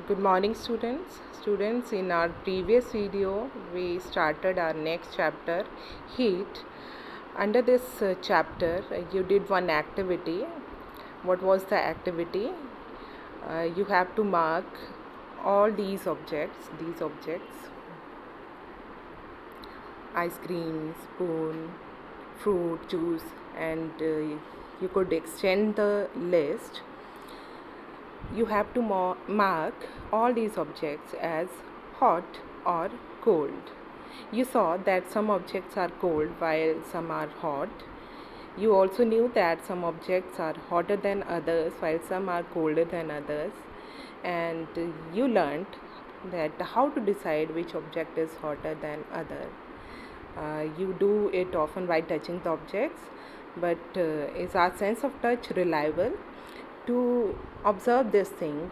Good morning, students. Students, in our previous video, we started our next chapter, heat. Under this chapter, you did one activity. What was the activity? You have to mark all these objects, ice cream, spoon, fruit, juice, and you could extend the list. You have to mark all these objects as hot or cold. You saw that some objects are cold while some are hot. You also knew that some objects are hotter than others while some are colder than others. And you learned that how to decide which object is hotter than other. You do it often by touching the objects, but is our sense of touch reliable? To observe this thing,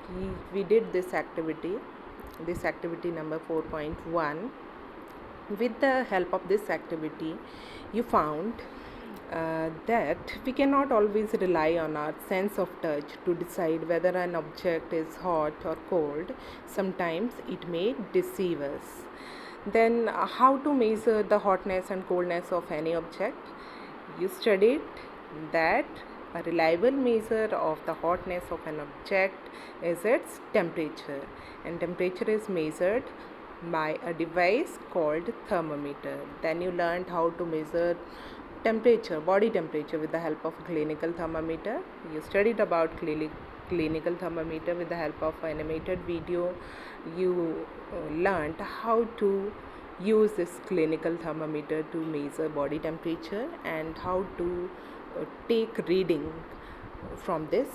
we did this activity number 4.1. With the help of this activity, you found that we cannot always rely on our sense of touch to decide whether an object is hot or cold. Sometimes it may deceive us. Then, how to measure the hotness and coldness of any object? You studied that a reliable measure of the hotness of an object is its temperature, and temperature is measured by a device called thermometer. Then you learned how to measure temperature, body temperature, with the help of a clinical thermometer. You studied about clinical thermometer with the help of animated video. You learned how to use this clinical thermometer to measure body temperature and how to take reading from this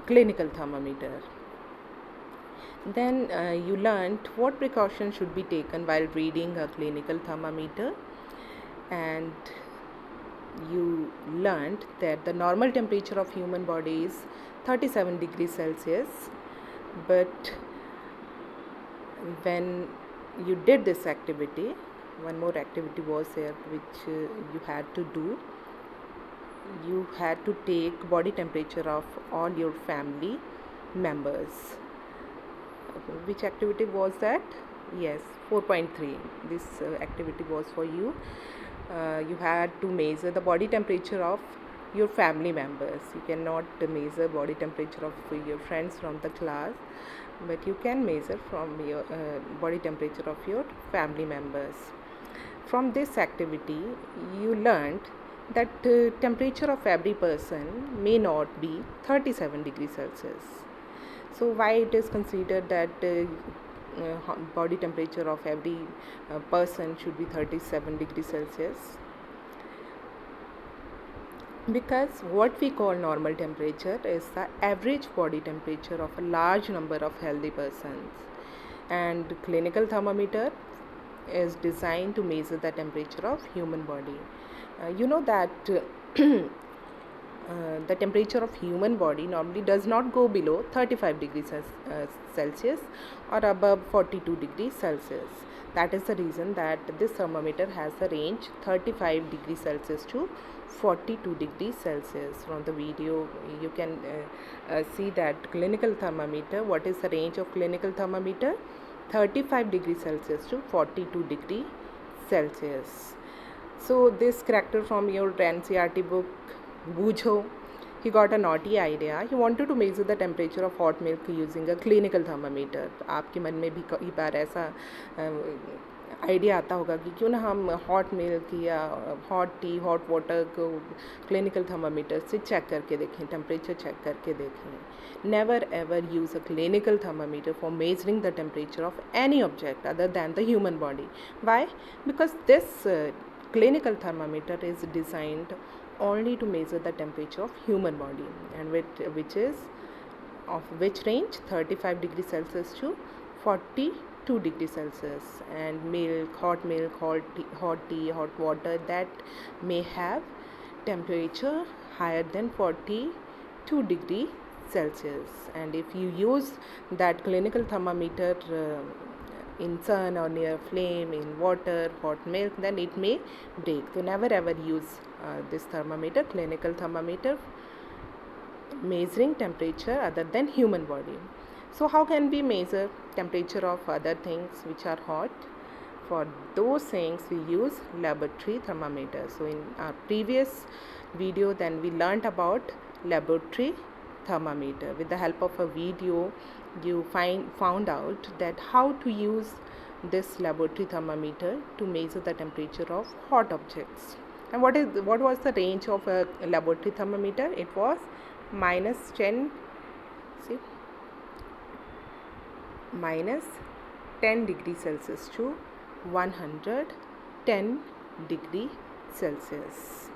clinical thermometer. Then you learned what precautions should be taken while reading a clinical thermometer, and you learned that the normal temperature of human body is 37 degrees Celsius. But when you did this activity, one more activity was there which you had to do. You had to take body temperature of all your family members. Which activity was that? Yes, 4.3. This activity was for you. You had to measure the body temperature of your family members. You cannot measure body temperature of your friends from the class, but you can measure from your body temperature of your family members. From this activity, you learned that temperature of every person may not be 37 degrees Celsius. So why it is considered that body temperature of every person should be 37 degrees Celsius? Because what we call normal temperature is the average body temperature of a large number of healthy persons, and clinical thermometer is designed to measure the temperature of human body. You know that the temperature of human body normally does not go below 35 degrees Celsius or above 42 degrees Celsius. That is the reason that this thermometer has a range 35 degrees Celsius to 42 degrees Celsius. From the video you can see that clinical thermometer, what is the range of clinical thermometer? 35 degrees Celsius to 42 degrees Celsius. So this character from your NCERT book, Bujho, he got a naughty idea. He wanted to measure the temperature of hot milk using a clinical thermometer. आपके मन में भी कई बार ऐसा idea आता होगा कि क्यों ना हम हॉट मिल्क या हॉट टी, हॉट वाटर को क्लिनिकल थर्मामीटर से चेक करके देखें, टेम्परेचर चेक करके देखें. Never ever use a clinical thermometer for measuring the temperature of any object other than the human body. Why? Because this clinical thermometer is designed only to measure the temperature of human body, and which is of which range 35 degrees Celsius to 42 degrees Celsius. And milk, hot tea, hot water, that may have temperature higher than 42 degrees Celsius. And if you use that clinical thermometer in sun or near flame, in water, hot milk, then it may break. So never ever use this thermometer, clinical thermometer, measuring temperature other than human body. So how can we measure temperature of other things which are hot? For those things we use laboratory thermometer. So in our previous video then we learnt about laboratory thermometer. With the help of a video you found out that how to use this laboratory thermometer to measure the temperature of hot objects. And what was the range of a laboratory thermometer? It was minus 10 degree Celsius to 110 degree Celsius.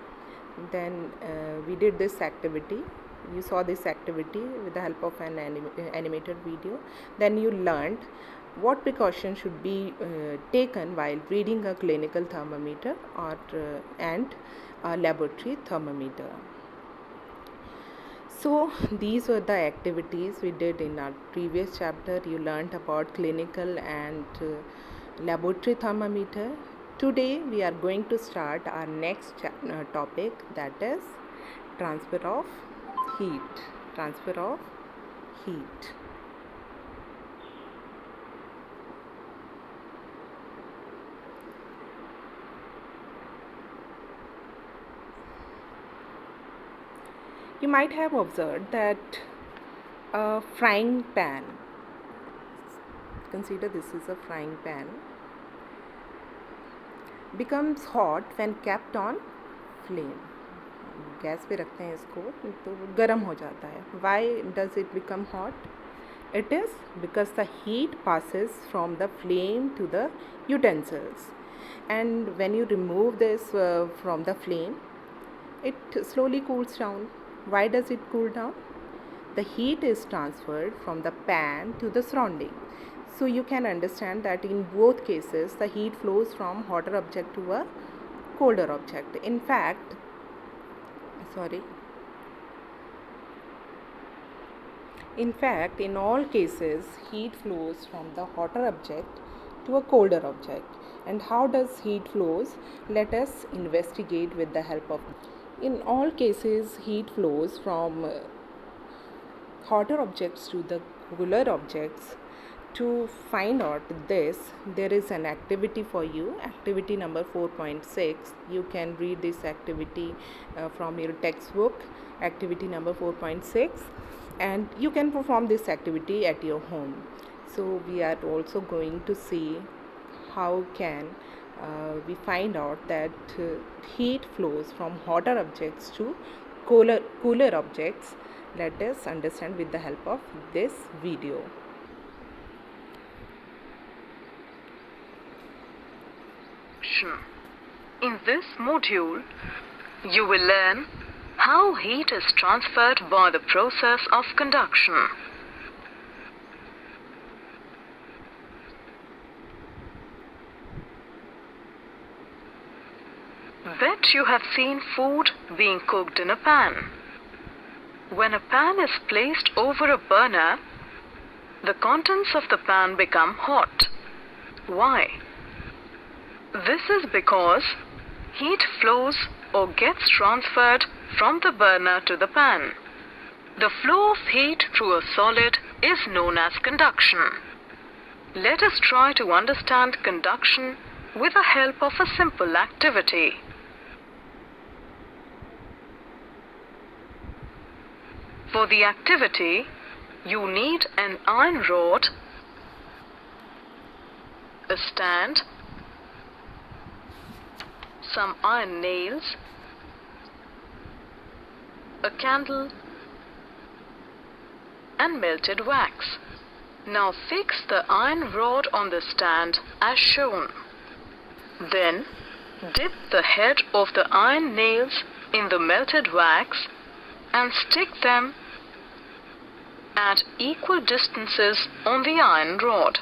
Then we did this activity. You saw this activity with the help of an animated video. Then you learned what precautions should be taken while reading a clinical thermometer and a laboratory thermometer. So these were the activities we did in our previous chapter. You learned about clinical and laboratory thermometer. Today we are going to start our next topic, that is transfer of heat. Transfer of heat. You might have observed that a frying pan, consider this is a frying pan, becomes hot when kept on flame. Gas पे रखते हैं इसको तो गर्म हो जाता है. Why does it become hot? It is because the heat passes from the flame to the utensils, and when you remove this from the flame, it slowly cools down. Why does it cool down? The heat is transferred from the pan to the surrounding. So you can understand that in both cases the heat flows from hotter object to a colder object. In fact, in all cases heat flows from the hotter object to a colder object. And how does heat flows? Let us investigate with the help of. In all cases heat flows from hotter objects to the cooler objects. To find out this, there is an activity for you, activity number 4.6. You can read this activity from your textbook, activity number 4.6, and you can perform this activity at your home. So we are also going to see how can we find out that heat flows from hotter objects to cooler objects. Let us understand with the help of this video. In this module, you will learn how heat is transferred by the process of conduction. Bet you have seen food being cooked in a pan. When a pan is placed over a burner, the contents of the pan become hot. Why? This is because heat flows or gets transferred from the burner to the pan. The flow of heat through a solid is known as conduction. Let us try to understand conduction with the help of a simple activity. For the activity, you need an iron rod, a stand, some iron nails, a candle, and melted wax. Now fix the iron rod on the stand as shown. Then dip the head of the iron nails in the melted wax and stick them at equal distances on the iron rod.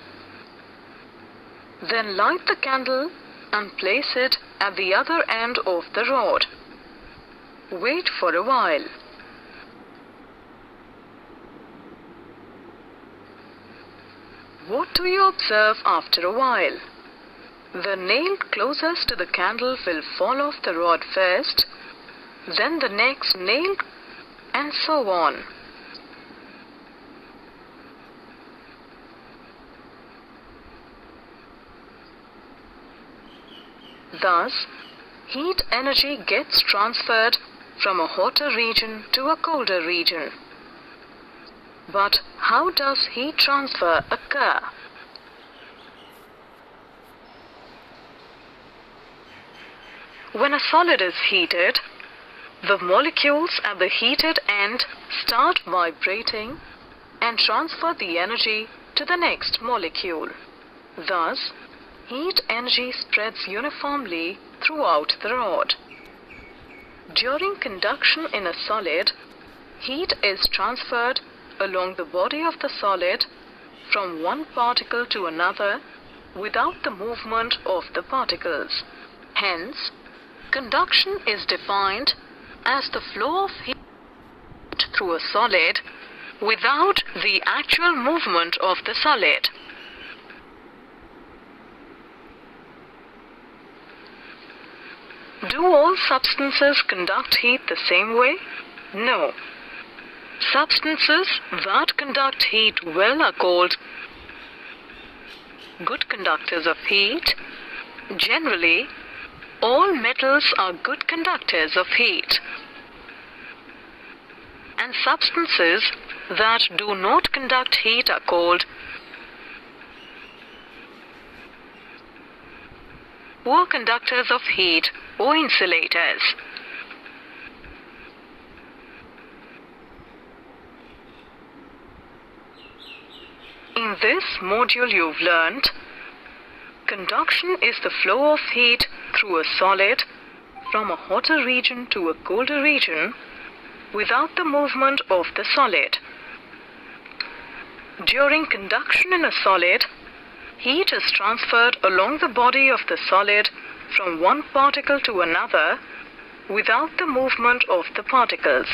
Then light the candle and place it at the other end of the rod. Wait for a while. What do you observe after a while? The nail closest to the candle will fall off the rod first, then the next nail, and so on. Thus, heat energy gets transferred from a hotter region to a colder region. But how does heat transfer occur? When a solid is heated, the molecules at the heated end start vibrating and transfer the energy to the next molecule. Thus, heat energy spreads uniformly throughout the rod. During conduction in a solid, heat is transferred along the body of the solid from one particle to another without the movement of the particles. Hence, conduction is defined as the flow of heat through a solid without the actual movement of the solid. Do all substances conduct heat the same way? No. Substances that conduct heat well are called good conductors of heat. Generally, all metals are good conductors of heat. And substances that do not conduct heat are called poor conductors of heat or insulators. In this module you've learned conduction is the flow of heat through a solid from a hotter region to a colder region without the movement of the solid. During conduction in a solid, heat is transferred along the body of the solid from one particle to another without the movement of the particles.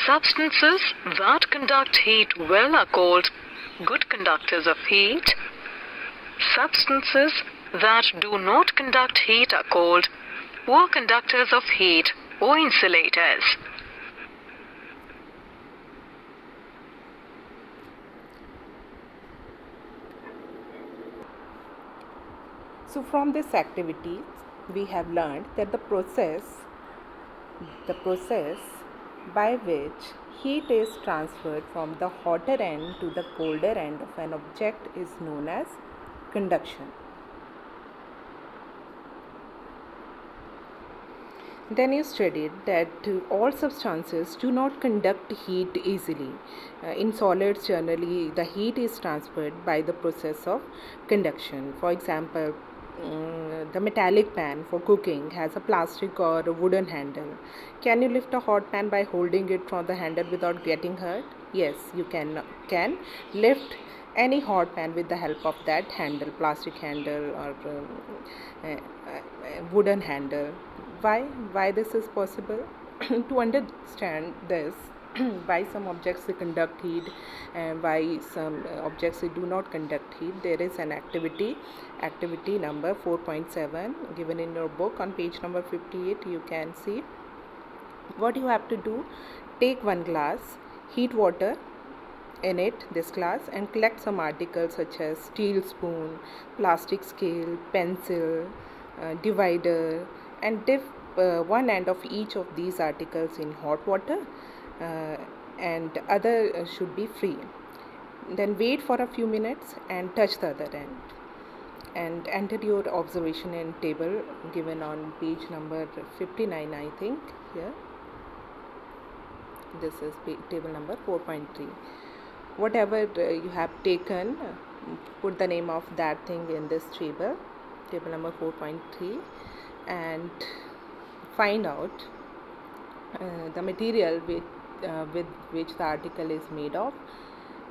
Substances that conduct heat well are called good conductors of heat. Substances that do not conduct heat are called poor conductors of heat or insulators. So from this activity, we have learned that the process by which heat is transferred from the hotter end to the colder end of an object is known as conduction. Then you studied that all substances do not conduct heat easily. In solids, generally, the heat is transferred by the process of conduction. For example, the metallic pan for cooking has a plastic or a wooden handle. Can you lift a hot pan by holding it from the handle without getting hurt? Yes, you can lift any hot pan with the help of that handle, plastic handle or wooden handle. Why this is possible? To understand this, why some objects conduct heat and why some objects do not conduct heat, there is an activity number 4.7 given in your book on page number 58. You can see what you have to do. Take one glass, heat water in it, this glass, and collect some articles such as steel spoon, plastic scale, pencil, divider, and dip one end of each of these articles in hot water, and other should be free. Then wait for a few minutes and touch the other end and enter your observation in table given on page number 59, I think. Here, this is table number 4.3. Whatever you have taken, put the name of that thing in this table number 4.3, and find out the material with which the article is made of,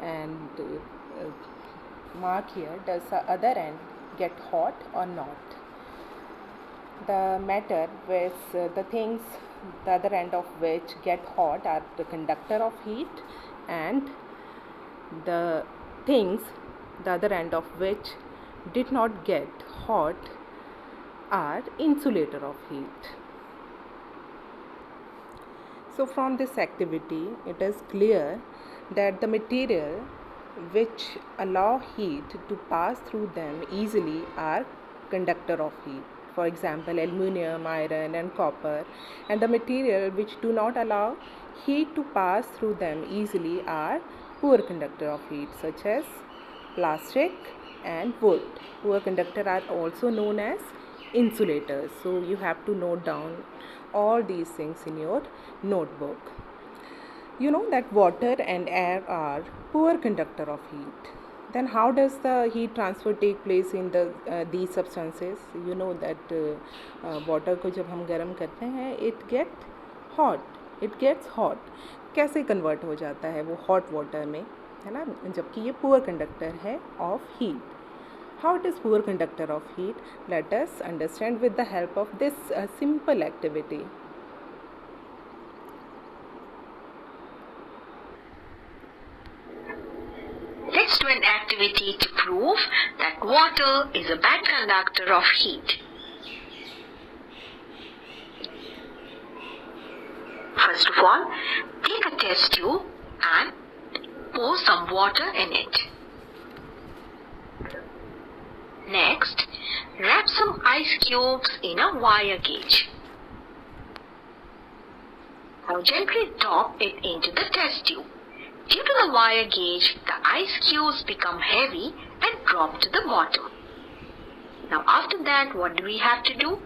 and mark here, does the other end get hot or not. The matter with the things the other end of which get hot are the conductor of heat, and the things the other end of which did not get hot are insulator of heat. So from this activity, it is clear that the material which allow heat to pass through them easily are conductor of heat. for example aluminum, iron and copper, and the material which do not allow heat to pass through them easily are poor conductor of heat, such as plastic and wood. Poor conductor are also known as insulators. So you have to note down all these things in your notebook. You know that water and air are poor conductor of heat. Then how does the heat transfer take place in these substances? You know that water को जब हम गर्म करते हैं it gets hot. कैसे convert हो जाता है वो hot water में, है ना, जबकि ये poor conductor है of heat. How it is poor conductor of heat? Let us understand with the help of this simple activity. Let's do an activity to prove that water is a bad conductor of heat. First of all, take a test tube and pour some water in it. Next, wrap some ice cubes in a wire gauge. Now gently drop it into the test tube. Due to the wire gauge, the ice cubes become heavy and drop to the bottom. Now after that, what do we have to do?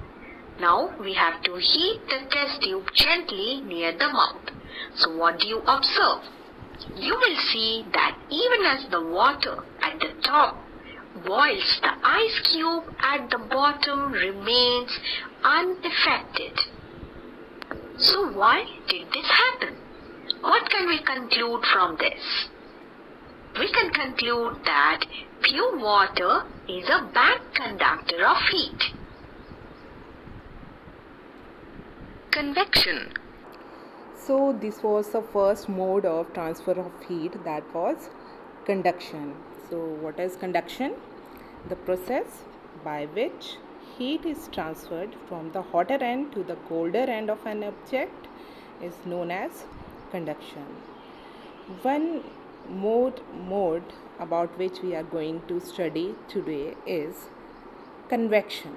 Now we have to heat the test tube gently near the mouth. So what do you observe? You will see that even as the water at the top boils, the ice cube at the bottom remains unaffected. So why did this happen? What can we conclude from this? We can conclude that pure water is a bad conductor of heat. Convection. So this was the first mode of transfer of heat, that was conduction. So what is conduction? The process by which heat is transferred from the hotter end to the colder end of an object is known as conduction. One mode about which we are going to study today is convection.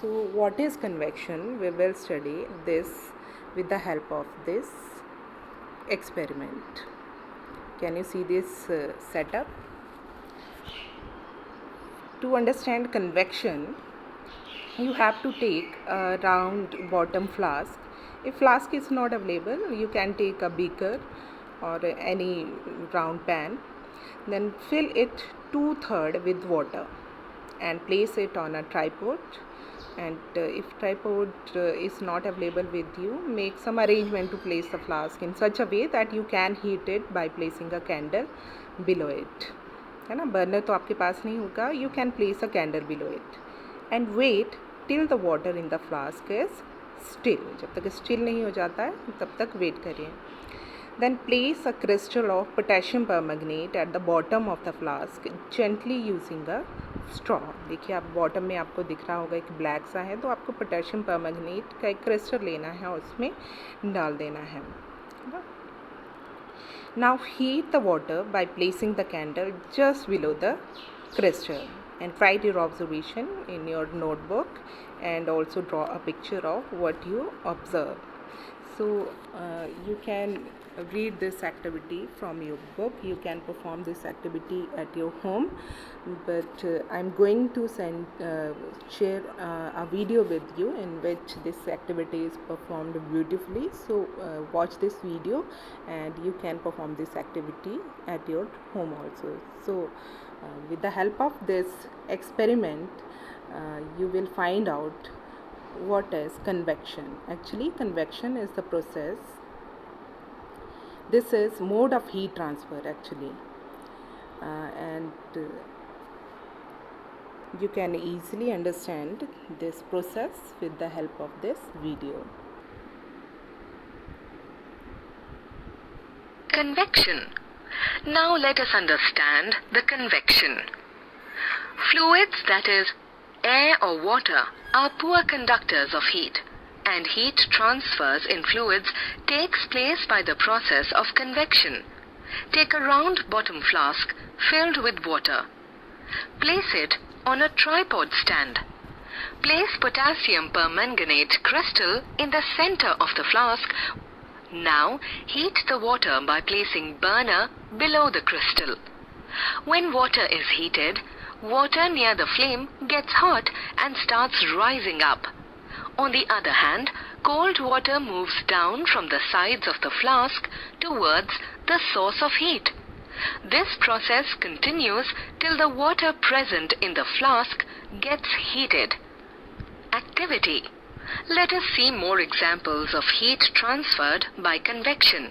So what is convection? We will study this with the help of this experiment. Can you see this setup? To understand convection, you have to take a round bottom flask. If flask is not available, you can take a beaker or any round pan. Then fill it 2/3 with water and place it on a tripod. And if tripod is not available with you, make some arrangement to place the flask in such a way that you can heat it by placing a candle below it. है ना, burner तो आपके पास नहीं होगा. You can place a candle below it and wait till the water in the flask is still. जब तक still नहीं हो जाता है तब तक wait करिए. Then place a crystal of potassium permanganate at the bottom of the flask gently using a straw. देखिए आप बॉटम में आपको दिख रहा होगा एक ब्लैक सा है, तो आपको पोटेशियम परमैंगनेट का एक क्रिस्टल लेना है और उसमें डाल देना है. Now heat the water by placing the candle just below the crystal and write your observation in your notebook and also draw a picture of what you observe. So you can read this activity from your book. You can perform this activity at your home, but I'm going to share a video with you in which this activity is performed beautifully. So watch this video and you can perform this activity at your home also. So with the help of this experiment, you will find out what is convection. Actually, convection is the process. This is mode of heat transfer actually, and you can easily understand this process with the help of this video. Convection. Now let us understand the convection. Fluids, that is, air or water, are poor conductors of heat, and heat transfers in fluids takes place by the process of convection. Take a round bottom flask filled with water. Place it on a tripod stand. Place potassium permanganate crystal in the center of the flask. Now heat the water by placing burner below the crystal. When water is heated, water near the flame gets hot and starts rising up. On the other hand, cold water moves down from the sides of the flask towards the source of heat. This process continues till the water present in the flask gets heated. Activity. Let us see more examples of heat transferred by convection.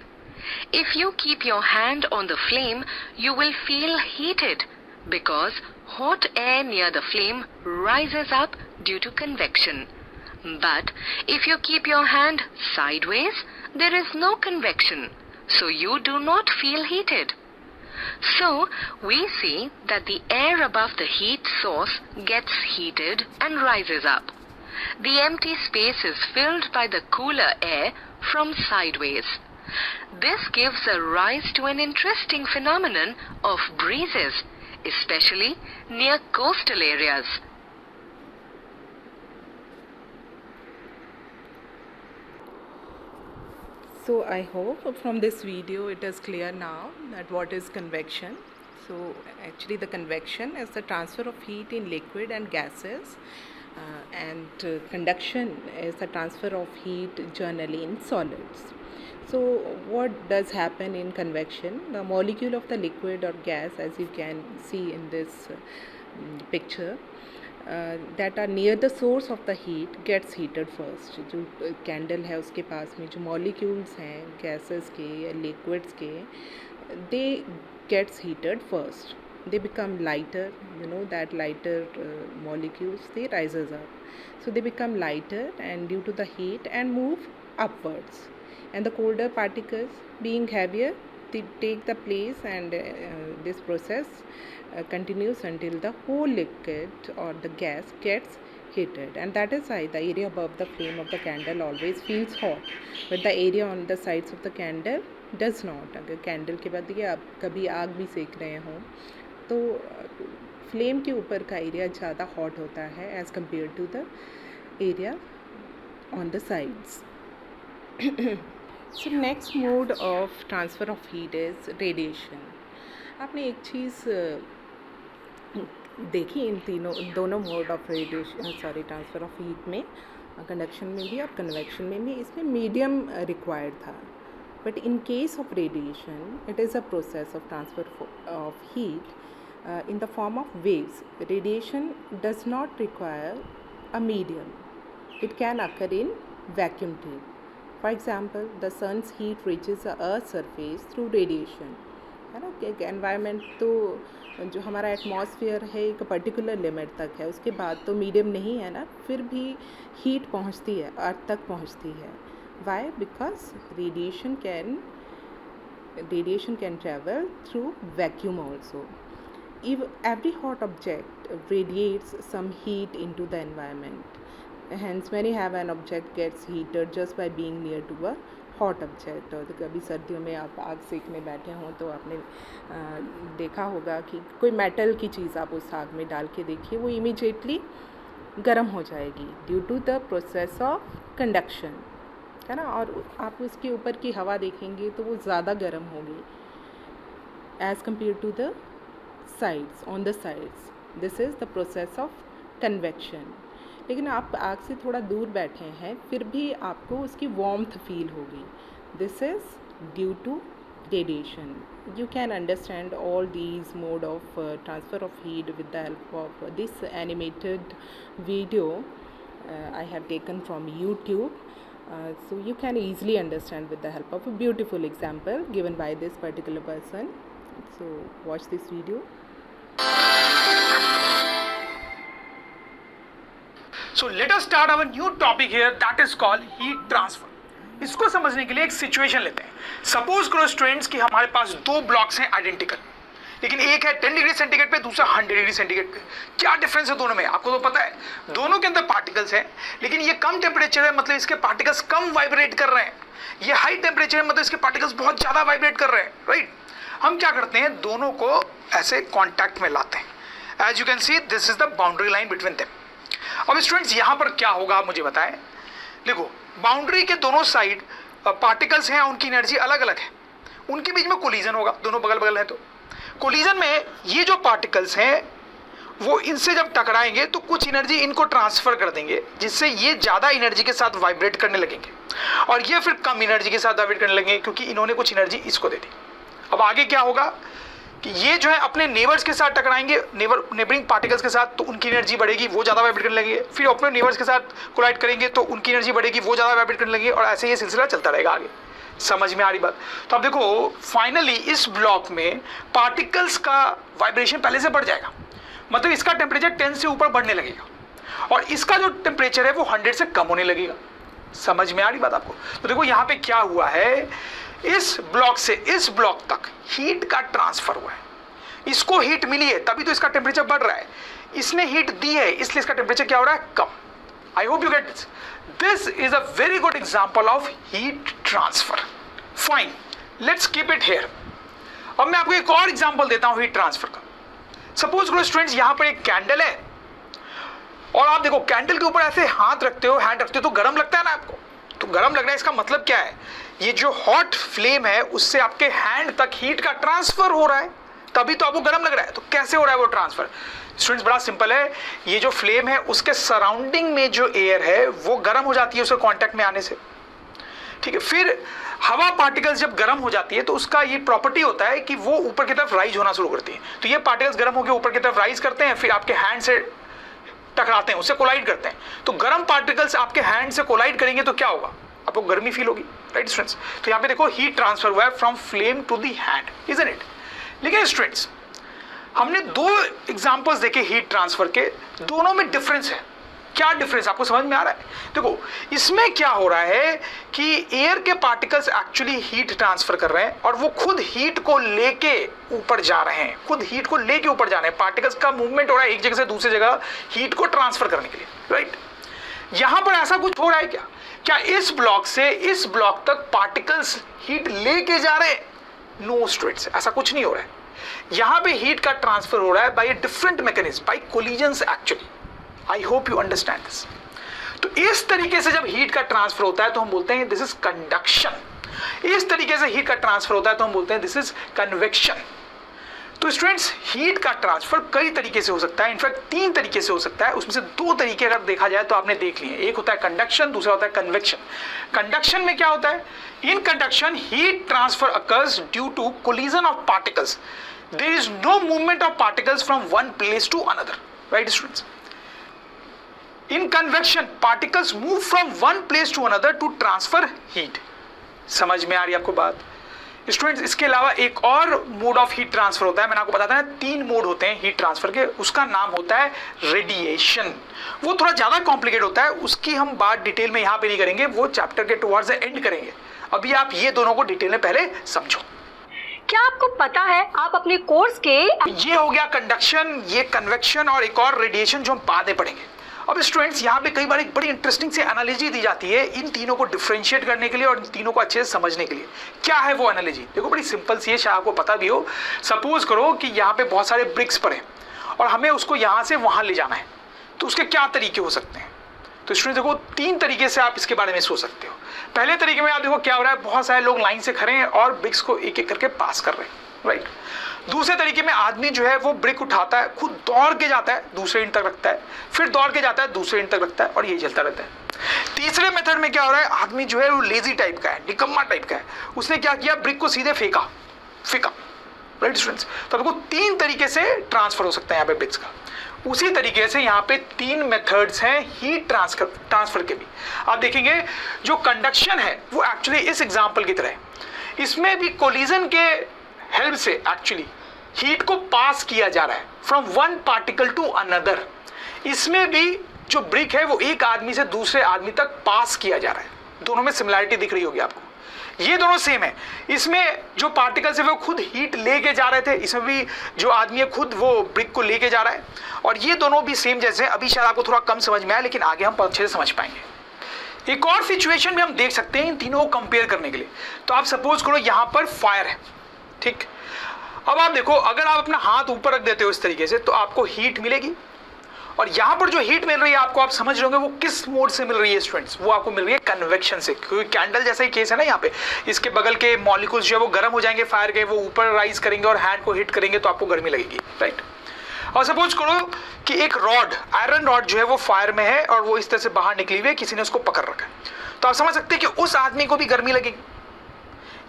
If you keep your hand on the flame, you will feel heated because hot air near the flame rises up due to convection. But if you keep your hand sideways, there is no convection, so you do not feel heated. So, we see that the air above the heat source gets heated and rises up. The empty space is filled by the cooler air from sideways. This gives a rise to an interesting phenomenon of breezes, especially near coastal areas. So I hope from this video it is clear now that what is convection. So actually the convection is the transfer of heat in liquid and gases, and conduction is the transfer of heat generally in solids. So what does happen in convection? The molecule of the liquid or gas, as you can see in this picture, that are near the source of the heat gets heated first. जो candle है उसके पास में जो molecules हैं gases के या liquids के, they gets heated first. They become lighter, that lighter molecules, they rises up. So they become lighter and due to the heat and move upwards. And the colder particles being heavier, they take the place, and this process continues until the whole liquid or the gas gets heated. And that is why the area above the flame of the candle always feels hot, but the area on the sides of the candle does not. अगर candle के बाद ये आप कभी आग भी सेक रहे हों तो फ्लेम के ऊपर का एरिया ज़्यादा हॉट होता है as compare to the area on the sides. So next mode of transfer of heat is radiation. आपने एक चीज़ देखी इन दोनों mode of transfer of heat में, कंडक्शन में भी और कन्वेक्शन में भी, इसमें मीडियम रिक्वायर्ड था. But in case of radiation it is a process of transfer of heat in the form of waves. Radiation does not require a medium. It can occur in vacuum tube. For example, the sun's heat reaches the earth's surface through radiation. है ना कि environment तो जो हमारा atmosphere है एक particular limit तक है, उसके बाद तो मीडियम नहीं है ना, फिर भी हीट पहुंचती है, अर्थ तक पहुंचती है. Why? Because radiation can travel through vacuum also. Every hot object radiates some heat into the environment. Hence, many have an object gets heated just by being near to a hot object. और कभी सर्दियों में आप आग सेकने बैठे हों तो आपने देखा होगा कि कोई मेटल की चीज़ आप उस आग में डाल के देखिए, वो इमीडिएटली गर्म हो जाएगी due to the process of conduction, है ना. और आप उसके ऊपर की हवा देखेंगे तो वो ज़्यादा गर्म होगी as compare to the sides, on the sides. This is the process of convection. लेकिन आप आग से थोड़ा दूर बैठे हैं फिर भी आपको उसकी warmth फील होगी. This is due to radiation. You can understand all these mode of transfer of heat with the help of this animated video I have taken from YouTube. So you can easily understand with the help of a beautiful example given by this particular person. So watch this video. So let us start our new topic here, that is called heat transfer. इसको समझने के लिए एक situation लेते हैं. Suppose करो students कि हमारे पास दो ब्लॉक्स हैं आइडेंटिकल, लेकिन एक है 10 डिग्री सेंटीग्रेड पे, दूसरा 100 डिग्री सेंटीग्रेड पे. क्या डिफरेंस है दोनों में? आपको तो पता है दोनों के अंदर पार्टिकल्स हैं, लेकिन ये कम टेम्परेचर है मतलब इसके पार्टिकल्स कम वाइब्रेट कर रहे हैं. ये हाई टेम्परेचर है मतलब इसके पार्टिकल्स बहुत ज़्यादा वाइब्रेट कर रहे हैं, राइट. हम क्या करते हैं, दोनों को ऐसे कॉन्टैक्ट में लाते हैं. As you can see this is the boundary line between them. अब स्टूडेंट्स यहाँ पर क्या होगा आप मुझे बताएं। देखो बाउंड्री के दोनों साइड पार्टिकल्स हैं, उनकी एनर्जी अलग अलग है, उनके बीच में कोलिजन होगा, दोनों बगल बगल है, तो कोलिजन में ये जो पार्टिकल्स हैं वो इनसे जब टकराएंगे तो कुछ एनर्जी इनको ट्रांसफर कर देंगे, जिससे ये ज़्यादा एनर्जी के साथ वाइब्रेट करने लगेंगे और ये फिर कम एनर्जी के साथ वाइब्रेट करने लगेंगे क्योंकि इन्होंने कुछ एनर्जी इसको दे दी। अब आगे क्या होगा कि ये जो है अपने नेबर्स के साथ टकराएंगे, नेबरिंग पार्टिकल्स के साथ, तो उनकी एनर्जी बढ़ेगी, वो ज़्यादा वाइब्रेट करने लगेंगे, फिर अपने नेबर्स के साथ कोलाइड करेंगे तो उनकी एनर्जी बढ़ेगी, वो ज़्यादा वाइब्रेट करने लगेंगे, और ऐसे ये सिलसिला चलता रहेगा आगे। समझ में आ रही बात? तो अब देखो फाइनली इस ब्लॉक में पार्टिकल्स का वाइब्रेशन पहले से बढ़ जाएगा, मतलब इसका टेम्परेचर 10 से ऊपर बढ़ने लगेगा और इसका जो टेम्परेचर है वो 100 से कम होने लगेगा। समझ में आ रही बात आपको? तो देखो यहाँ पे क्या हुआ है, इस ब्लॉक से इस ब्लॉक तक हीट का ट्रांसफर हुआ है, इसको हीट मिली है तभी तो इसका टेम्परेचर बढ़ रहा है, इसने हीट दी है इसलिए इसका टेम्परेचर क्या हो रहा है, कम। I hope you get this. This is a very good example of heat transfer. Fine, let's keep it here. अब मैं आपको एक और एग्जांपल देता हूं हीट ट्रांसफर का। सपोज करो स्टूडेंट्स यहां पर एक कैंडल है और आप देखो कैंडल के ऊपर ऐसे हाथ रखते हो, हैंड रखते हो तो गर्म लगता है ना आपको, तो गर्म लग रहा है, इसका मतलब क्या है, ये जो हॉट फ्लेम है उससे आपके हैंड तक हीट का ट्रांसफर हो रहा है, तभी तो आपको गर्म लग रहा है। तो कैसे हो रहा है वो ट्रांसफर? स्टूडेंट्स बड़ा सिंपल है, ये जो फ्लेम है उसके सराउंडिंग में जो एयर है वो गर्म हो जाती है उसके कांटेक्ट में आने से, ठीक है। फिर हवा पार्टिकल्स जब गर्म हो जाती है तो उसका ये प्रॉपर्टी होता है कि वो ऊपर की तरफ राइज होना शुरू करती है, तो ये पार्टिकल्स गर्म होकर ऊपर की तरफ राइज करते हैं, फिर आपके हैंड से टकराते हैं, उससे कोलाइड करते हैं, तो गर्म पार्टिकल्स आपके हैंड से कोलाइड करेंगे तो क्या होगा, आपको गर्मी फील होगी, राइट स्टूडेंट्स। तो यहाँ पे देखो हीट ट्रांसफर हुआ है from flame to the hand, isn't it. लेकिन स्टूडेंट्स हमने दो एग्जांपल्स देखे हीट ट्रांसफर के, दोनों में डिफरेंस है। क्या डिफरेंस आपको समझ में आ रहा है? देखो इसमें क्या हो रहा है कि एयर के पार्टिकल्स एक्चुअली हीट ट्रांसफर कर रहे हैं और वो खुद हीट को लेके ऊपर जा रहे हैं, खुद हीट को लेके ऊपर जा रहे हैं, पार्टिकल्स का मूवमेंट हो रहा है एक जगह से दूसरी जगह हीट को ट्रांसफर करने के लिए, राइट। यहां पर ऐसा कुछ हो रहा है क्या? क्या इस ब्लॉक से इस ब्लॉक तक पार्टिकल्स हीट लेके जा रहे हैं? नो स्टूडेंट्स, ऐसा कुछ नहीं हो रहा है। यहां पे हीट का ट्रांसफर हो रहा है by a different mechanism, by collisions actually. I hope you understand this. तो इस तरीके से जब हीट का ट्रांसफर होता है तो हम बोलते हैं दिस इज कंडक्शन, इस तरीके से हीट का ट्रांसफर होता है तो हम बोलते हैं दिस इज कन्वेक्शन। तो स्टूडेंट्स हीट का ट्रांसफर कई तरीके से हो सकता है, इनफैक्ट 3 तरीके से हो सकता है, उसमें से 2 तरीके अगर देखा जाए तो आपने देख लिए, एक होता है कंडक्शन, दूसरा होता है कन्वेक्शन। कंडक्शन में क्या होता है, in conduction heat transfer occurs due to collision of particles, there is no movement of particles from one place to another, right students. In convection, particles move from one place to another to transfer heat. समझ में आ रही है आपको बात? Students इसके अलावा एक और मोड ऑफ हीट ट्रांसफर होता है, मैंने आपको बताया था ना 3 मोड होते हैं हीट ट्रांसफर के, उसका नाम होता है रेडिएशन। वो थोड़ा ज्यादा कॉम्प्लिकेट होता है, उसकी हम बात डिटेल में यहाँ पे नहीं करेंगे, वो चैप्टर के टुवर्ड्स द एंड करेंगे। अभी आप ये दोनों को डिटेल में पहले समझो। क्या आपको पता है आप अपने कोर्स के ये हो गया कंडक्शन, ये कन्वेक्शन और एक और रेडिएशन जो हम बाद में पढ़ेंगे। अब स्टूडेंट्स यहाँ पे कई बार एक बड़ी इंटरेस्टिंग सी एनालॉजी दी जाती है इन तीनों को डिफरेंशिएट करने के लिए और इन तीनों को अच्छे से समझने के लिए। क्या है वो एनालॉजी? देखो बड़ी सिंपल सी है, शायद आपको पता भी हो। सपोज करो कि यहाँ पे बहुत सारे ब्रिक्स पड़े और हमें उसको यहाँ से वहाँ ले जाना है, तो उसके क्या तरीके हो सकते हैं? तो स्टूडेंट देखो 3 तरीके से आप इसके बारे में सोच सकते हो। पहले तरीके में आप देखो क्या हो रहा है, बहुत सारे लोग लाइन से खड़े हैं और ब्रिक्स को एक एक करके पास कर रहे हैं, राइट। दूसरे तरीके में आदमी जो है वो ब्रिक उठाता है, खुद दौड़ के जाता है, दूसरे एंड तक रखता है, फिर दौड़ के जाता है, दूसरे एंड तक रखता है और ये चलता रहता है। तीसरे मेथड में क्या हो रहा है, आदमी जो है वो लेजी टाइप का है, निकम्मा टाइप का है, उसने क्या किया, ब्रिक को सीधे फेंका, राइट स्टूडेंट्स। तो आपको 3 तरीके से ट्रांसफर हो सकता है यहाँ पे ब्रिक्स का। उसी तरीके से यहाँ पे 3 मेथड्स हैं हीट ट्रांसफर के भी। आप देखेंगे जो कंडक्शन है वो एक्चुअली इस एग्जाम्पल की तरह है, इसमें भी कोलिजन के हेल्प से एक्चुअली हीट को पास किया जा रहा है from one particle to another. इसमें भी जो ब्रिक है वो एक आदमी से दूसरे आदमी तक पास किया जा रहा है। दोनों में सिमिलैरिटी दिख रही होगी आपको, ये दोनों सेम है। इसमें जो पार्टिकल्स है वो खुद हीट लेके जा रहे थे, इसमें भी जो आदमी है खुद वो ब्रिक को लेके जा रहा है, और ये दोनों भी सेम जैसे। अभी शायद आपको थोड़ा कम समझ में आया, लेकिन आगे हम अच्छे से समझ पाएंगे। एक और सिचुएशन में हम देख सकते हैं इन तीनों को कंपेयर करने के लिए। तो आप सपोज करो यहाँ पर फायर है, ठीक। अब आप देखो अगर आप अपना हाथ ऊपर रख देते हो इस तरीके से तो आपको हीट मिलेगी, और यहां पर जो हीट मिल रही है आपको, आप समझ रहे होंगे वो किस मोड से मिल रही है स्टूडेंट्स, वो आपको मिल रही है कन्वेक्शन से, क्योंकि कैंडल जैसा ही केस है ना यहाँ पे, इसके बगल के मॉलिक्यूल्स जो है वो गर्म हो जाएंगे फायर के, वो ऊपर राइज करेंगे और हैंड को हिट करेंगे तो आपको गर्मी लगेगी, राइट। और सपोज करो कि एक रॉड, आयरन रॉड जो है वो फायर में है और वो इस तरह से बाहर निकली हुई है, किसी ने उसको पकड़ रखा है, तो आप समझ सकते हैं कि उस आदमी को भी गर्मी लगेगी।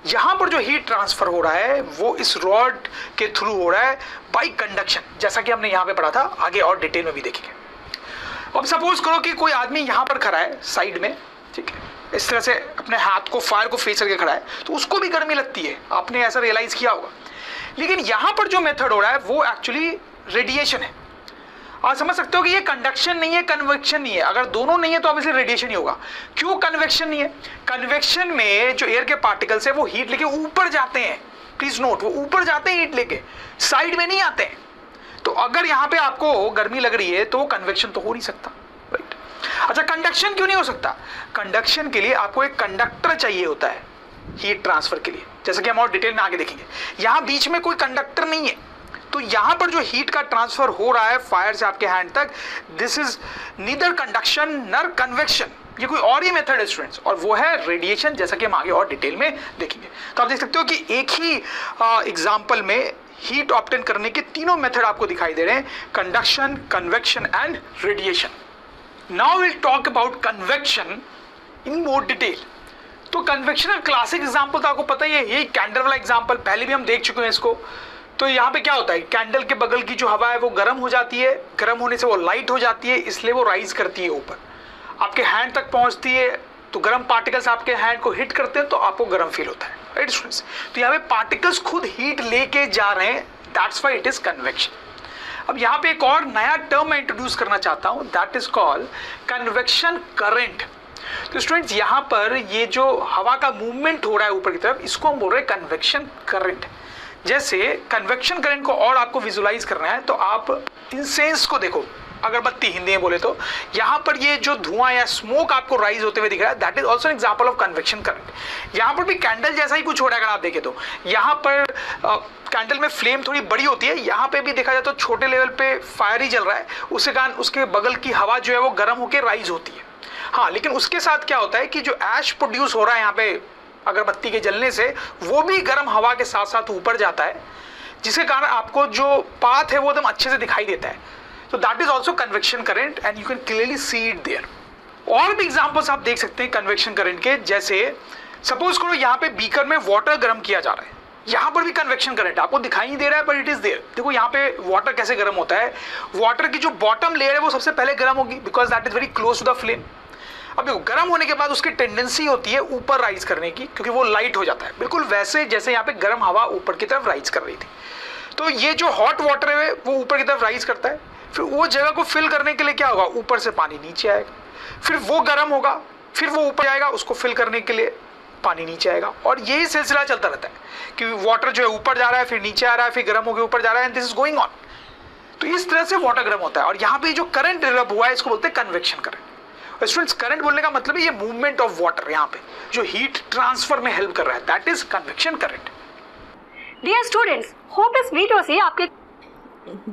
यहां पर जो हीट ट्रांसफर हो रहा है वो इस रॉड के थ्रू हो रहा है बाय कंडक्शन, जैसा कि हमने यहां पे पढ़ा था, आगे और डिटेल में भी देखेंगे। अब सपोज करो कि कोई आदमी यहां पर खड़ा है साइड में, ठीक है, इस तरह से अपने हाथ को फायर को फेस करके खड़ा है, तो उसको भी गर्मी लगती है, आपने ऐसा रियलाइज किया होगा। लेकिन यहां पर जो मेथड हो रहा है वो एक्चुअली रेडिएशन है। आप समझ सकते हो कि ये कंडक्शन नहीं है, कन्वेक्शन नहीं है। अगर दोनों नहीं है तो ऑब्वियसली रेडिएशन ही होगा। क्यों कन्वेक्शन नहीं है? कन्वेक्शन में जो एयर के पार्टिकल्स है वो हीट लेके ऊपर जाते हैं, प्लीज नोट, वो ऊपर जाते हैं हीट लेके, साइड में नहीं आते हैं। तो अगर यहां पे आपको गर्मी लग रही है तो कन्वेक्शन तो हो नहीं सकता, राइट। अच्छा, कंडक्शन क्यों नहीं हो सकता? कंडक्शन के लिए आपको एक कंडक्टर चाहिए होता है हीट ट्रांसफर के लिए, जैसा कि हम और डिटेल में आगे देखेंगे। यहां बीच में कोई कंडक्टर नहीं है, तो यहां पर जो हीट का ट्रांसफर हो रहा है फायर से आपके हैंड तक, दिस इज नीदर कंडक्शन नर कन्वेक्शन, ये कोई और ही मेथड है स्टूडेंट्स, और वो है रेडिएशन, जैसा कि हम आगे और डिटेल में देखेंगे। तो आप देख सकते हो कि एक ही एग्जांपल में हीट ऑब्टेन करने के तीनों मेथड आपको दिखाई दे रहे हैं, conduction, convection and radiation. Now will talk about convection in more detail. तो कन्वेक्शन का क्लासिक एग्जांपल तो आपको पता ही है, यही कैंडल वाला एग्जांपल, पहले भी हम देख चुके हैं इसको। तो यहाँ पे क्या होता है, कैंडल के बगल की जो हवा है वो गर्म हो जाती है, गर्म होने से वो लाइट हो जाती है, इसलिए वो राइज करती है ऊपर, आपके हैंड तक पहुंचती है, तो गर्म पार्टिकल्स आपके हैंड को हिट करते हैं तो आपको गर्म फील होता है, राइट स्टूडेंट्स। तो यहाँ पे पार्टिकल्स खुद हीट लेके जा रहे हैं, that's why it is convection. अब यहाँ पे एक और नया टर्म मैं इंट्रोड्यूस करना चाहता हूँ, that is called convection current. तो स्टूडेंट्स यहाँ पर ये जो हवा का मूवमेंट हो रहा है ऊपर की तरफ, इसको हम बोल रहे हैं कन्वेक्शन करंट। जैसे कन्वेक्शन करंट को और आपको विजुलाइज करना है तो आप इंसेंस को देखो, अगरबत्ती हिंदी में बोले तो, यहाँ पर ये जो धुआं या स्मोक आपको राइज होते हुए दिख रहा है, that is also an example of convection current. यहाँ पर भी कैंडल जैसा ही कुछ हो रहा है, अगर आप देखें तो यहाँ पर कैंडल में फ्लेम थोड़ी बड़ी होती है, यहाँ पे भी देखा जाए तो छोटे लेवल पे फायर ही जल रहा है, उसके कारण उसके बगल की हवा जो है वो गर्म होकर राइज होती है। हाँ, लेकिन उसके साथ क्या होता है कि जो ऐश प्रोड्यूस हो रहा है यहाँ पे अगरबत्ती के जलने से, वो भी गर्म हवा के साथ साथ ऊपर जाता है, जिसके कारण आपको जो पाथ है वो एकदम अच्छे से दिखाई देता है। तो that is also convection current and you can clearly see it there. और भी एग्जांपल्स आप देख सकते हैं कन्वेक्शन करंट के, जैसे सपोज करो यहाँ पे बीकर में वाटर गर्म किया जा रहा है, यहाँ पर भी कन्वेक्शन करंट आपको दिखाई नहीं दे रहा है बट इट इज देयर। देखो यहाँ पे वाटर कैसे गर्म होता है, वाटर की जो बॉटम लेयर है वो सबसे पहले गर्म होगी, because that is very close to the flame. अब देखो गर्म होने के बाद उसकी टेंडेंसी होती है ऊपर राइज करने की, क्योंकि वो लाइट हो जाता है, बिल्कुल वैसे जैसे यहाँ पे गर्म हवा ऊपर की तरफ राइज कर रही थी। तो ये जो हॉट वाटर है वो ऊपर की तरफ राइज करता है, फिर वो जगह को फिल करने के लिए क्या होगा, ऊपर से पानी नीचे आएगा, फिर वो गर्म होगा, फिर वो ऊपर आएगा, उसको फिल करने के लिए पानी नीचे आएगा, और यही सिलसिला चलता रहता है कि वाटर जो है ऊपर जा रहा है, फिर नीचे आ रहा है, फिर गर्म होकर ऊपर जा रहा है, and this is going on. तो इस तरह से वाटर गर्म होता है, और यहाँ पे जो करंट डेवलप हुआ है इसको बोलते हैं कन्वेक्शन करंट। स्टूडेंट्स, करंट बोलने का मतलब है ये मूवमेंट ऑफ वाटर, यहाँ पे जो हीट ट्रांसफर में हेल्प कर रहा है, that is convection current. Dear students, hope इस वीडियो से आपके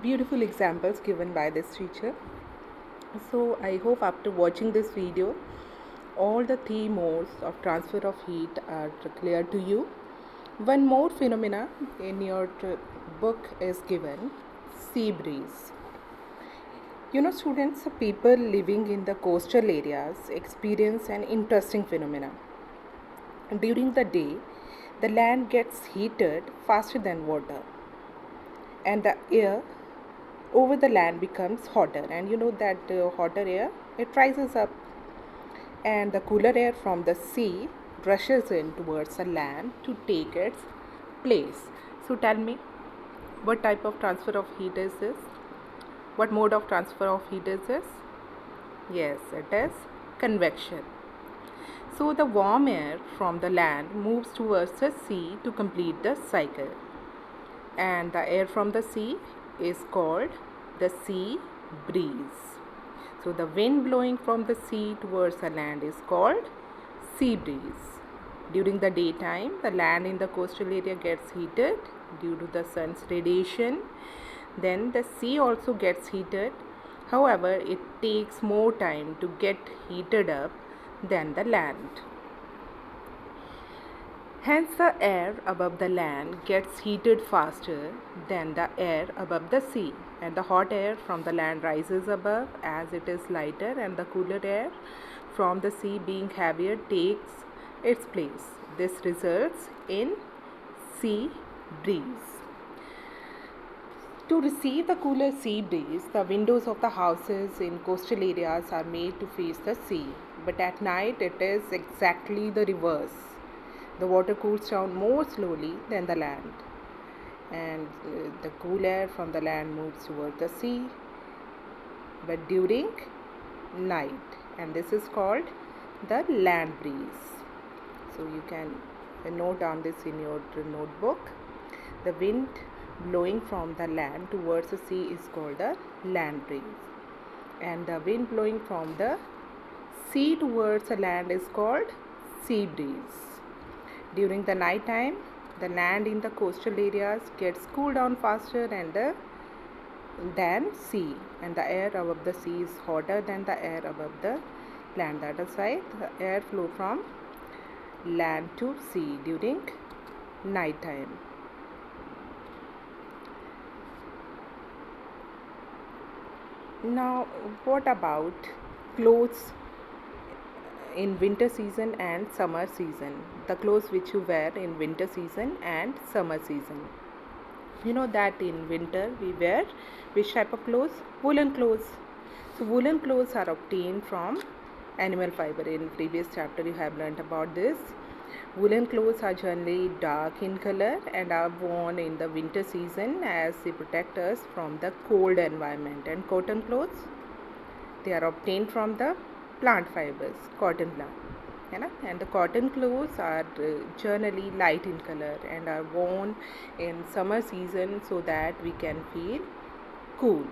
Beautiful examples given by this teacher. So I hope after watching this video all the three modes of transfer of heat are clear to you. One more phenomena in your book is given, sea breeze. You know students, people living in the coastal areas experience an interesting phenomena. During the day the land gets heated faster than water, and the air over the land becomes hotter, and you know that hotter air, it rises up, and the cooler air from the sea rushes in towards the land to take its place. So tell me, what type of transfer of heat is this? What mode of transfer of heat is this? Yes, it is convection. So the warm air from the land moves towards the sea to complete the cycle, and the air from the sea is called the sea breeze. So the wind blowing from the sea towards the land is called sea breeze. During the daytime, the land in the coastal area gets heated due to the sun's radiation. Then the sea also gets heated. However, it takes more time to get heated up than the land. Hence, the air above the land gets heated faster than the air above the sea, and the hot air from the land rises above as it is lighter, and the cooler air from the sea, being heavier, takes its place. This results in sea breeze. To receive the cooler sea breeze, the windows of the houses in coastal areas are made to face the sea, but at night it is exactly the reverse. The water cools down more slowly than the land, and the cool air from the land moves toward the sea, but during night, and this is called the land breeze. So you can note down this in your notebook. The wind blowing from the land towards the sea is called the land breeze, and the wind blowing from the sea towards the land is called sea breeze. During the night time, the land in the coastal areas gets cooled down faster than sea, and the air above the sea is hotter than the air above the land. That is why the air flow from land to sea during night time. Now, what about clothes in winter season and summer season? The clothes which you wear in winter season and summer season. You know that in winter we wear which type of clothes? Woolen clothes. So woolen clothes are obtained from animal fiber. In previous chapter you have learnt about this. Woolen clothes are generally dark in color and are worn in the winter season as they protect us from the cold environment. And cotton clothes, they are obtained from the plant fibers, cotton plant. And the cotton clothes are generally light in color and are worn in summer season so that we can feel cool.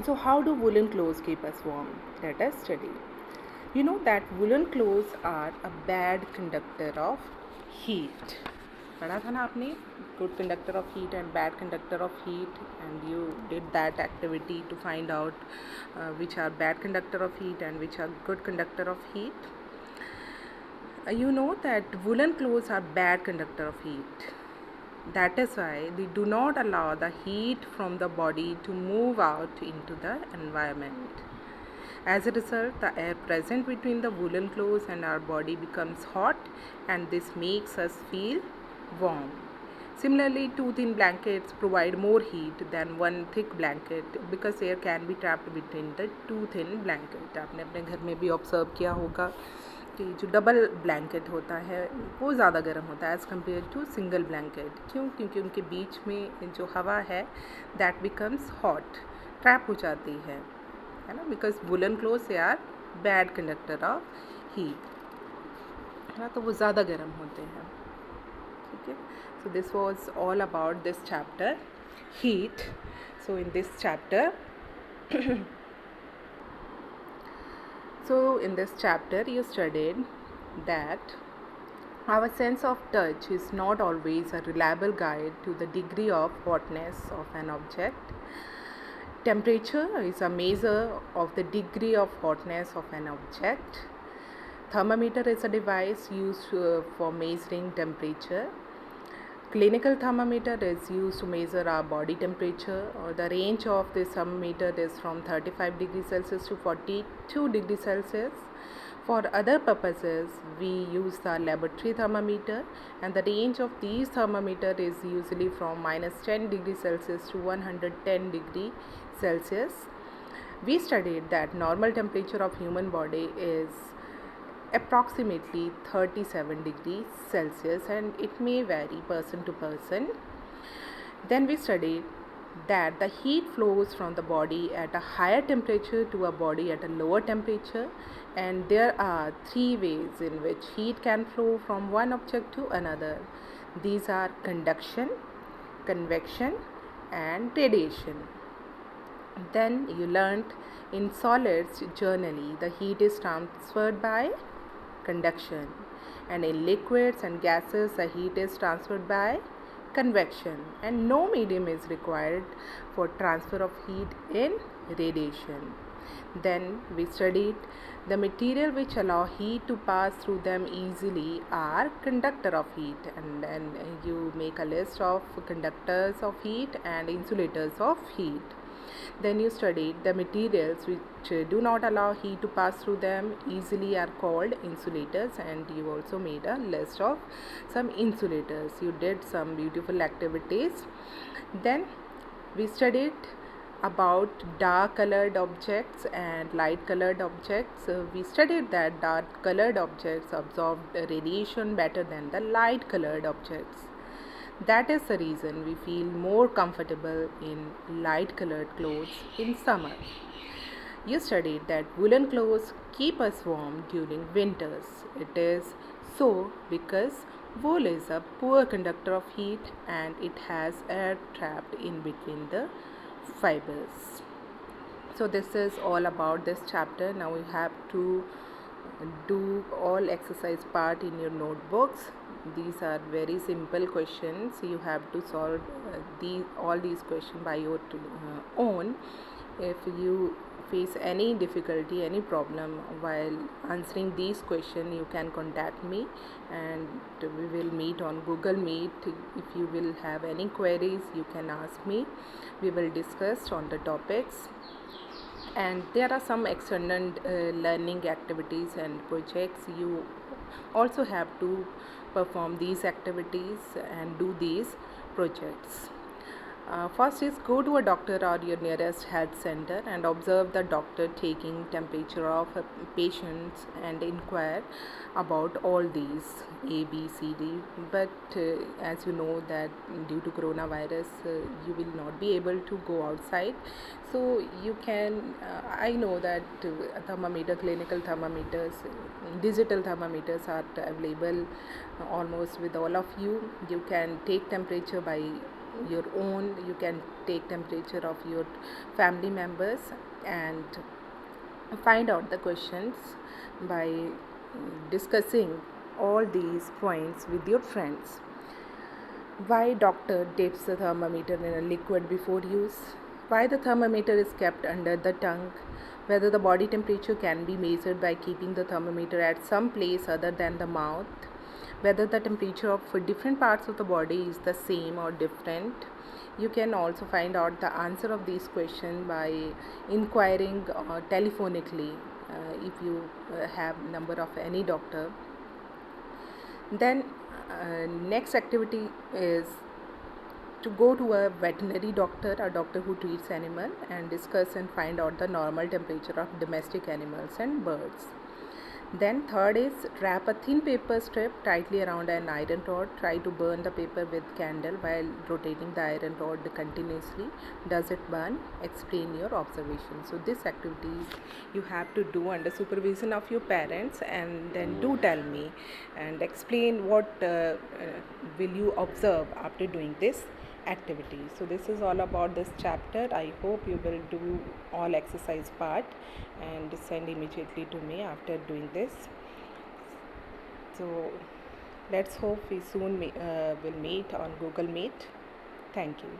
So how do woolen clothes keep us warm? Let us study. You know that woolen clothes are a bad conductor of heat. पढ़ा था ना आपने, good conductor of heat and bad conductor of heat, and you did that activity to find out which are bad conductor of heat and which are good conductor of heat. You know that woolen clothes are bad conductor of heat. That is why they do not allow the heat from the body to move out into the environment. As a result, the air present between the woolen clothes and our body becomes hot, and this makes us feel warm. Similarly, two thin blankets provide more heat than one thick blanket because air can be trapped between the two thin blankets. आपने अपने घर में भी observe किया होगा कि जो double blanket होता है वो ज़्यादा गर्म होता है as compare to single blanket. क्यों? क्योंकि उनके बीच में जो हवा है दैट बिकम्स हॉट, ट्रैप हो जाती है ना, because woollen clothes are bad conductor of heat, है ना, तो वो ज़्यादा गर्म होते हैं. ठीक है. So this was all about this chapter heat. So in this chapter you studied that our sense of touch is not always a reliable guide to the degree of hotness of an object. Temperature is a measure of the degree of hotness of an object. Thermometer is a device used for measuring temperature. Clinical thermometer is used to measure our body temperature. The range of this thermometer is from 35 degrees Celsius to 42 degrees Celsius. For other purposes, we use the laboratory thermometer, and the range of these thermometer is usually from -10 degrees Celsius to 110 degrees Celsius. We studied that normal temperature of human body is approximately 37 degrees Celsius, and it may vary person to person. Then we studied that the heat flows from the body at a higher temperature to a body at a lower temperature, and there are three ways in which heat can flow from one object to another. These are conduction, convection, and radiation. Then you learnt in solids generally the heat is transferred by conduction, and in liquids and gases the heat is transferred by convection, and no medium is required for transfer of heat in radiation. Then we studied the material which allow heat to pass through them easily are conductor of heat, and then you make a list of conductors of heat and insulators of heat. Then you studied the materials which do not allow heat to pass through them easily are called insulators, and you also made a list of some insulators. You did some beautiful activities. Then we studied about dark colored objects and light colored objects. We studied that dark colored objects absorbed radiation better than the light colored objects. That is the reason we feel more comfortable in light colored clothes in summer. You studied that woolen clothes keep us warm during winters. It is so because wool is a poor conductor of heat and it has air trapped in between the fibers. So this is all about this chapter. Now you have to do all exercise part in your notebooks. These are very simple questions. You have to solve all these questions by your own. If you face any difficulty, any problem while answering these questions, you can contact me and we will meet on Google Meet. If you will have any queries, you can ask me. We will discuss on the topics. And there are some external learning activities and projects. You also have to perform these activities and do these projects. First is go to a doctor or your nearest health center and observe the doctor taking temperature of patients and inquire about all these A, B, C, D. But as you know that due to coronavirus, you will not be able to go outside. So you can, I know that thermometer, clinical thermometers, digital thermometers are available almost with all of you. You can take temperature by your own. You can take temperature of your family members and find out the questions by discussing all these points with your friends. Why doctor dips the thermometer in a liquid before use? Why the thermometer is kept under the tongue? Whether the body temperature can be measured by keeping the thermometer at some place other than the mouth? Whether the temperature of different parts of the body is the same or different. You can also find out the answer of these questions by inquiring telephonically if you have number of any doctor. Then next activity is to go to a veterinary doctor, a doctor who treats animal, and discuss and find out the normal temperature of domestic animals and birds. Then third is wrap a thin paper strip tightly around an iron rod. Try to burn the paper with candle while rotating the iron rod continuously. Does it burn? Explain your observation. So this activity you have to do under supervision of your parents, and then do tell me and explain what will you observe after doing this activity. So this is all about this chapter. I hope you will do all exercise part and send immediately to me after doing this. So let's hope we soon will meet on Google Meet. Thank you.